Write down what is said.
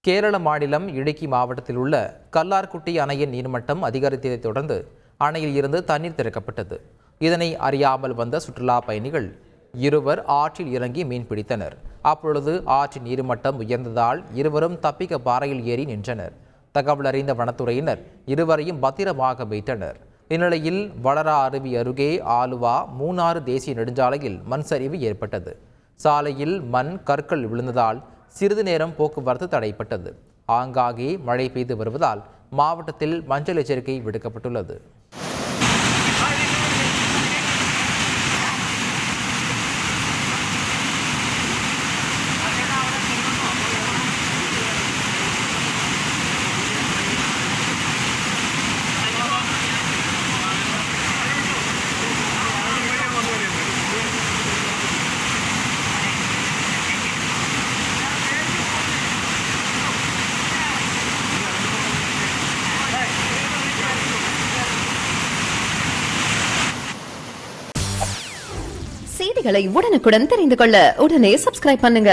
கேரள மாநிலம் இடுக்கி மாவட்டத்தில் உள்ள கல்லார்குட்டி அணையின் நீர்மட்டம் அதிகரித்ததைத் தொடர்ந்து அணையில் இருந்து தண்ணீர் திறக்கப்பட்டது. இதனை அறியாமல் வந்த சுற்றுலா பயணிகள் இருவர் ஆற்றில் இறங்கி மீன் பிடித்தனர். அப்பொழுது ஆற்றின் நீர்மட்டம் உயர்ந்ததால் இருவரும் தப்பிக்க பாறையில் ஏறி நின்றனர். தகவல் அறிந்த வனத்துறையினர் இருவரையும் பத்திரமாக வைத்தனர். இந்நிலையில் வளரா அருவி அருகே ஆலுவா மூணாறு தேசிய நெடுஞ்சாலையில் மண் சரிவு ஏற்பட்டது. சாலையில் மண் கற்கள் விழுந்ததால் சிறிது நேரம் போக்குவரத்து தடைப்பட்டது. ஆங்காங்கே மழை பெய்து வருவதால் மாவட்டத்தில் மஞ்சள் எச்சரிக்கை விடுக்கப்பட்டுள்ளது. செய்திகளை உடனுக்குடன் தெரிந்து கொள்ள உடனே சப்ஸ்கிரைப் பண்ணுங்க.